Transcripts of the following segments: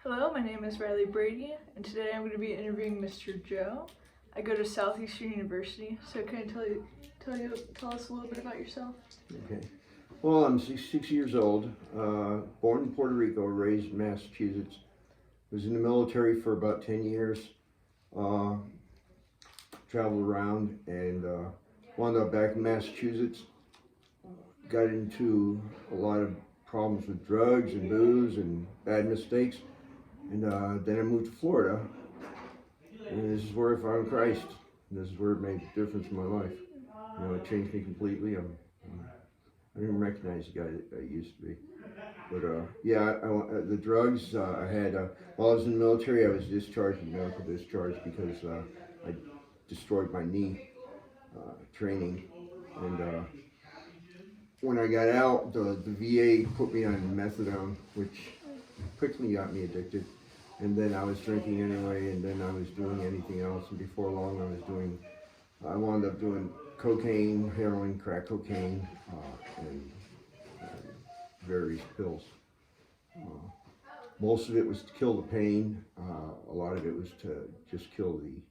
Hello, my name is Riley Brady, and today I'm going to be interviewing Mr. Joe. I go to Southeastern University, so can I tell us a little bit about yourself? Okay. Well, I'm six years old, born in Puerto Rico, raised in Massachusetts. Was in the military for about 10 years, uh, traveled around, and wound up back in Massachusetts. Got into a lot of problems with drugs and booze and bad mistakes. And then I moved to Florida, and this is where I found Christ. And this is where it made a difference in my life. You know, it changed me completely. I didn't recognize the guy that I used to be. But the drugs I had, while I was in the military, I was discharged, medical discharge, because I destroyed my knee training. And when I got out, the VA put me on methadone, which quickly got me addicted. And then I was drinking anyway, and then I was doing anything else. And before long, I wound up doing cocaine, heroin, crack cocaine, and various pills. Most of it was to kill the pain. A lot of it was to just kill the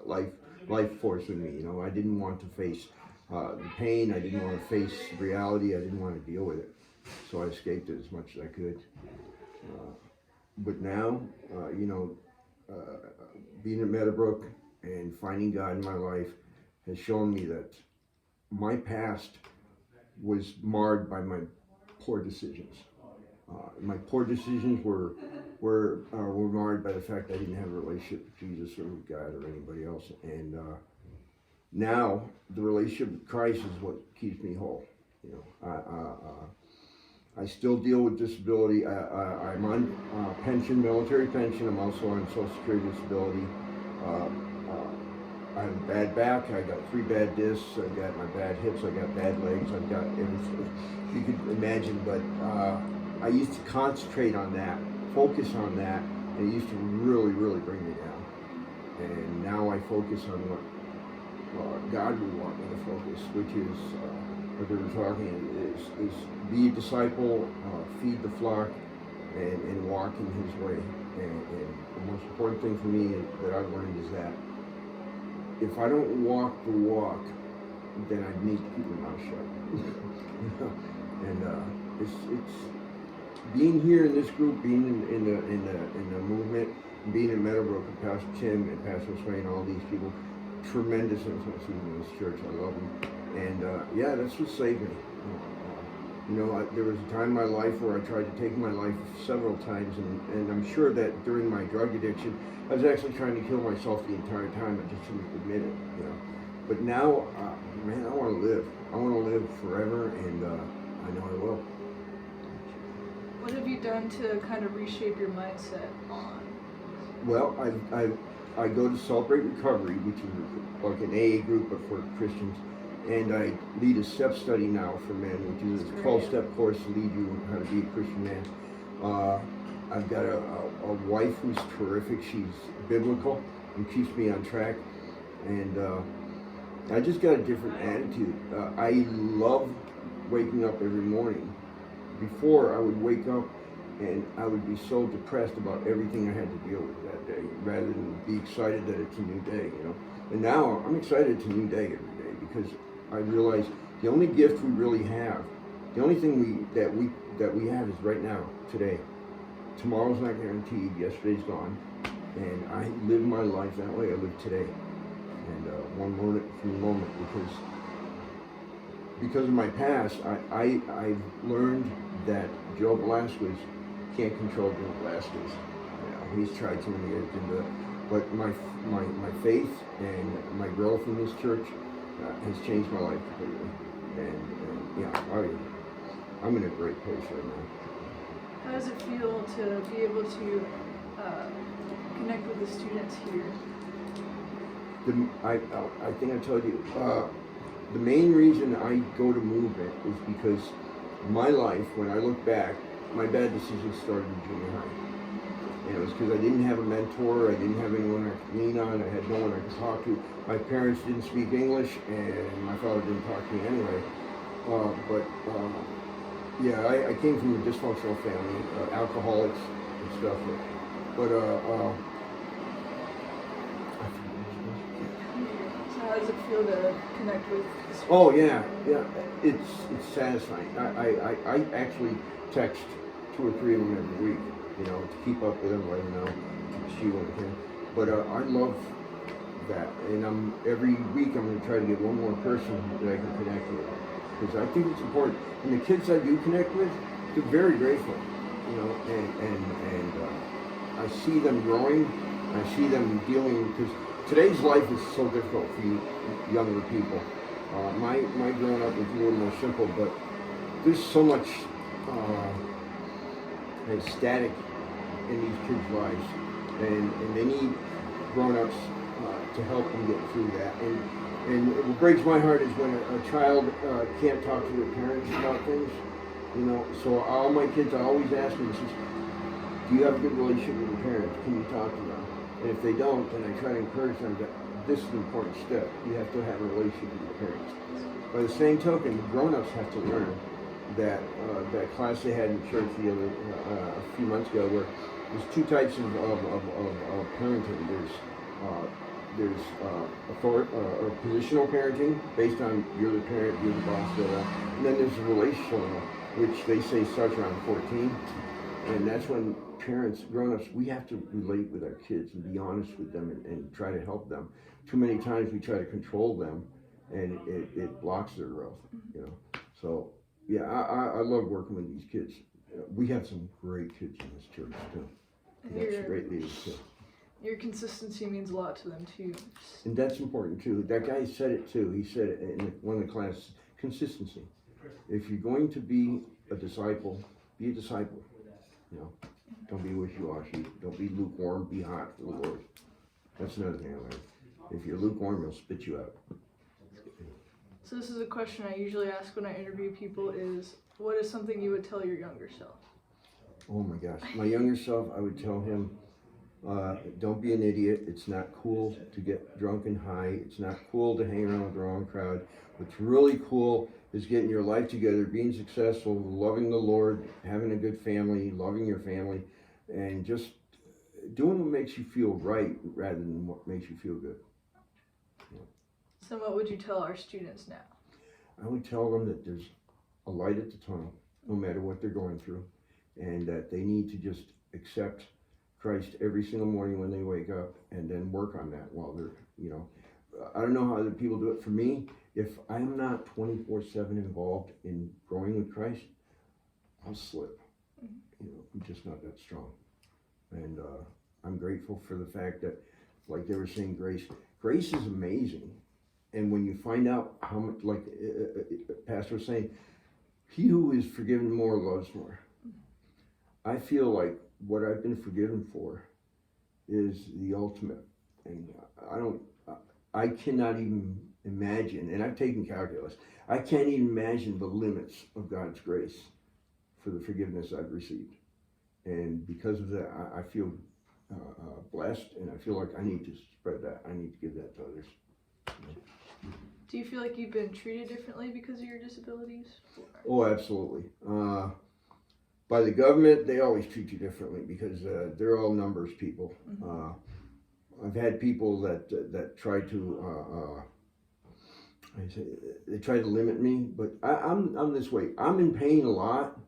life force in me. You know, I didn't want to face the pain. I didn't want to face reality. I didn't want to deal with it. So I escaped it as much as I could. But now, being at Meadowbrook and finding God in my life has shown me that my past was marred by my poor decisions. My poor decisions were marred by the fact I didn't have a relationship with Jesus or with God or anybody else. And now the relationship with Christ is what keeps me whole. You know, I still deal with disability. I'm on pension, military pension. I'm also on Social Security disability. I have a bad back. I got 3 bad discs. I got my bad hips. I got bad legs. I've got everything you could imagine. But I used to concentrate on that, focus on that, and it used to really, really bring me down. And now I focus on what God would want me to focus, which is what they were talking is be a disciple, feed the flock, and walk in His way. And the most important thing for me that I've learned is that if I don't walk the walk, then I need to keep my mouth shut. And it's being here in this group, being in the movement, being in Meadowbrook with Pastor Tim and Pastor Swain, all these people, tremendous influence in this church. I love them. And that's what saved me. There was a time in my life where I tried to take my life several times, and I'm sure that during my drug addiction, I was actually trying to kill myself the entire time. I just didn't admit it, But now, man, I want to live. I want to live forever, and I know I will. What have you done to kind of reshape your mindset on? Well, I go to Celebrate Recovery, which is like an AA group, but for Christians. And I lead a step study now for men, which is a 12-step course to lead you how to be a Christian man. I've got a wife who's terrific. She's biblical and keeps me on track. And I just got a different attitude. I love waking up every morning. Before, I would wake up and I would be so depressed about everything I had to deal with that day, rather than be excited that it's a new day, And now I'm excited it's a new day every day, because I realize the only gift we really have, the only thing that we have is right now, today. Tomorrow's not guaranteed. Yesterday's gone, and I live my life that way. I live today, and one moment from the moment, because of my past, I've learned that Joe Velasquez can't control Joe Velasquez. He's tried to many years, but my faith and my growth in this church has changed my life completely. I'm in a great place right now. How does it feel to be able to connect with the students here? I think I told you, the main reason I go to movement is because my life, when I look back, my bad decisions started in junior high. And it was because I didn't have a mentor, I didn't have anyone I could lean on, I had no one I could talk to. My parents didn't speak English, and my father didn't talk to me anyway. Yeah, I came from a dysfunctional family, alcoholics and stuff. But So how does it feel to connect with this oh yeah, yeah, it's satisfying. I actually text 2 or 3 of them every week, you know, to keep up with them, let them know she went here. But I love that, and every week I'm going to try to get one more person that I can connect with, because I think it's important. And the kids I do connect with, they're very grateful, you know, and I see them growing. I see them dealing, because today's life is so difficult for you younger people. My growing up was a little more simple, but there's so much static in these kids' lives, and they need grown-ups to help them get through that. And what breaks my heart is when a child can't talk to their parents about things. You know, so all my kids, I always ask them, do you have a good relationship with your parents? Can you talk to them? And if they don't, then I try to encourage them that this is an important step. You have to have a relationship with your parents. By the same token, grown-ups have to learn that that class they had in church a few months ago, where there's 2 types of parenting. There's or positional parenting, based on you're the parent, you're the boss, and then there's relational, which they say starts around 14, and that's when parents, grown-ups, we have to relate with our kids and be honest with them and try to help them. Too many times we try to control them, and it blocks their growth, you know. So yeah, I love working with these kids. We have some great kids in this church too. We have some great leaders too. Your consistency means a lot to them too. And that's important too. That guy said it too. He said it in one of the classes, consistency. If you're going to be a disciple, be a disciple. You know, don't be wishy-washy. Don't be lukewarm. Be hot for the Lord. That's another thing I learned. If you're lukewarm, he'll spit you out. So this is a question I usually ask when I interview people: is what is something you would tell your younger self? Oh my gosh, my younger self, I would tell him, don't be an idiot. It's not cool to get drunk and high. It's not cool to hang around with the wrong crowd. What's really cool is getting your life together, being successful, loving the Lord, having a good family, loving your family, and just doing what makes you feel right rather than what makes you feel good. Yeah. So what would you tell our students now? I would tell them that there's a light at the tunnel, no matter what they're going through, and that they need to just accept Christ every single morning when they wake up, and then work on that while they're, you know, I don't know how other people do it. For me, if I'm not 24/7 involved in growing with Christ, I'll slip. You know, I'm just not that strong. And I'm grateful for the fact that, like they were saying, grace is amazing. And when you find out how much, like Pastor was saying, he who is forgiven more loves more. I feel like what I've been forgiven for is the ultimate. And I cannot even imagine, and I've taken calculus, I can't even imagine the limits of God's grace for the forgiveness I've received. And because of that, I feel blessed, and I feel like I need to spread that. I need to give that to others. Do you feel like you've been treated differently because of your disabilities? Oh, absolutely. By the government, they always treat you differently because they're all numbers people. I've had people that try to they try to limit me, but I'm this way. I'm in pain a lot,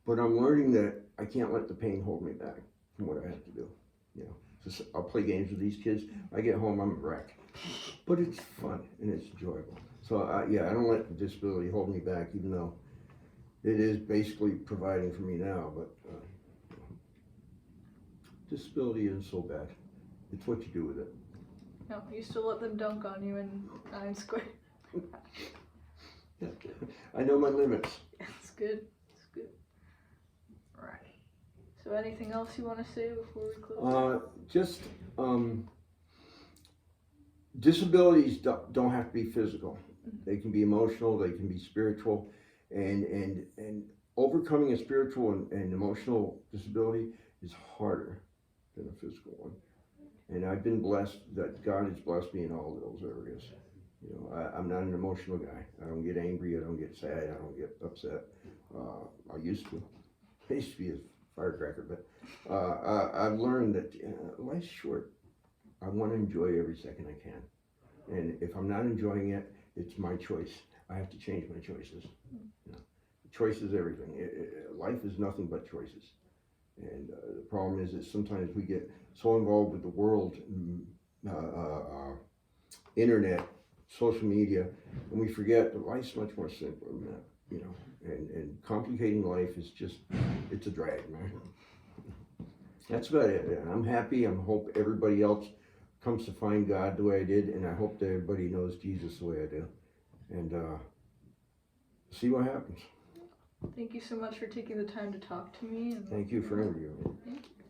but I'm learning that I can't let the pain hold me back from what I have to do. You know, so I'll play games with these kids. I get home, I'm a wreck, but it's fun and it's enjoyable. So I don't let the disability hold me back, even though it is basically providing for me now. But disability isn't so bad. It's what you do with it. No, you still let them dunk on you in 9 square. I know my limits. It's good. It's good. Right. So anything else you want to say before we close? Disabilities don't have to be physical. They can be emotional. They can be spiritual, and overcoming a spiritual and emotional disability is harder than a physical one. And I've been blessed that God has blessed me in all of those areas. You know, I'm not an emotional guy. I don't get angry. I don't get sad. I don't get upset. I used to. I used to be a firecracker, but I've learned that life's short. I want to enjoy every second I can. And if I'm not enjoying it, it's my choice. I have to change my choices. You know, choice is everything. Life is nothing but choices. And the problem is that sometimes we get so involved with the world, internet, social media, and we forget that life's much more simple than that. You know, and complicating life is just, it's a drag, man. That's about it. And I'm happy. I hope everybody else comes to find God the way I did, and I hope that everybody knows Jesus the way I do. And see what happens. Thank you so much for taking the time to talk to me. And Thank you for interviewing me. Thank you.